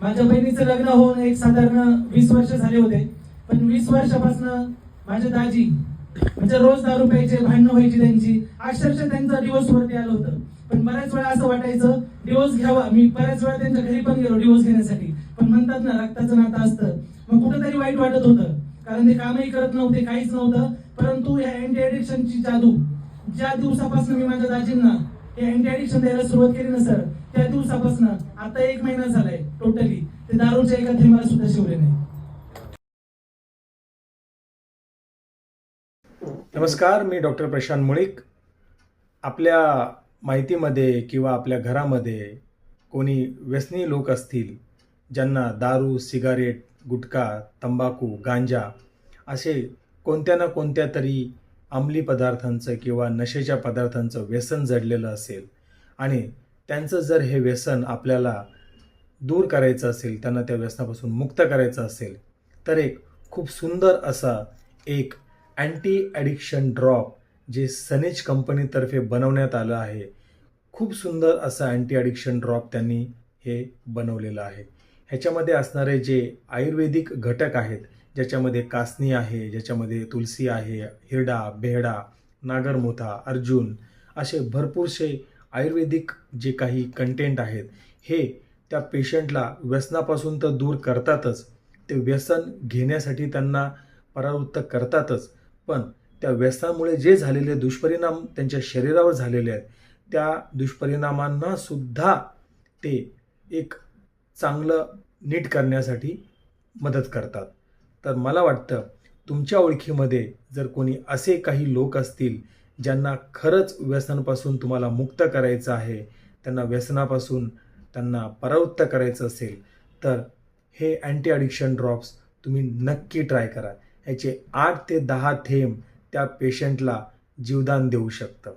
माझ्या बहिणीचं लग्न होऊन एक साधारण 20 वर्ष झाले होते, पण 20 वर्षापासून माझे दाजी म्हणजे रोज दारू प्यायचे, भांडणं व्हायची त्यांची, अक्षरशः त्यांचा डिवोर्स वरती आलं होतं. पण बऱ्याच वेळा असं वाटायचं डिवोर्स घ्यावा. मी बऱ्याच वेळा त्यांच्या घरी पण गेलो डिवोर्स घेण्यासाठी, पण म्हणतात ना रक्ताचं नातं असतं, मग कुठेतरी वाईट वाटत होतं, कारण ते कामही करत नव्हते, काहीच नव्हतं. परंतु या अँटी ऍडिक्शनची जादू, ज्या दिवसापासून मी माझ्या दाजींना हे अँटी ऍडिक्शन द्यायला सुरुवात केली ना सर, त्या दिवसापासून आता 1 महिना झालाय टोटली ते दारूच्या एका थेंबाला सुद्धा शिवले नाही. नमस्कार, मी डॉक्टर प्रशांत मुळीक. आपल्या माहितीमध्ये किंवा आपल्या घरामध्ये कोणी व्यसनी लोक असतील, ज्यांना दारू, सिगारेट, गुटखा, तंबाखू, गांजा असे कोणत्या ना कोणत्या तरी अंमली पदार्थांचं किंवा नशेच्या पदार्थांचं व्यसन जडलेलं असेल आणि त्यांचं जर हे व्यसन आपल्याला दूर करायचं असेल, त्यांना त्या व्यसनापासून मुक्त करायचं असेल, तर एक खूप सुंदर असा एक अँटी ॲडिक्शन ड्रॉप जे सनेज कंपनीतर्फे बनवण्यात आलं आहे. खूप सुंदर असा अँटी ॲडिक्शन ड्रॉप त्यांनी हे बनवलेलं आहे. ह्याच्यामध्ये असणारे जे आयुर्वेदिक घटक आहेत, ज्याच्यामध्ये कासनी आहे, ज्याच्यामध्ये तुलसी आहे, हिरडा, बेहडा, नागरमोथा, अर्जुन असे भरपूरसे आयुर्वेदिक जे काही कंटेंट आहेत, हे त्या पेशंटला व्यसनापासून तर दूर करतातच, ते व्यसन घेण्यासाठी त्यांना परावृत्त करतातच, पण त्या व्यसनामुळे जे झालेले दुष्परिणाम त्यांच्या शरीरावर झालेले आहेत, त्या दुष्परिणामांना सुद्धा ते एक चांगलं नीट करण्यासाठी मदत करतात. तर मला वाटतं तुमच्या ओळखीमध्ये जर कोणी असे काही लोक असतील, ज्यांना खरंच व्यसनापासून तुम्हाला मुक्त करायचं आहे, त्यांना व्यसनापासून त्यांना परावृत्त करायचं असेल, तर हे अँटी ॲडिक्शन ड्रॉप्स तुम्ही नक्की ट्राय करा. ह्याचे 8 ते 10 थेंब त्या पेशंटला जीवदान देऊ शकतं.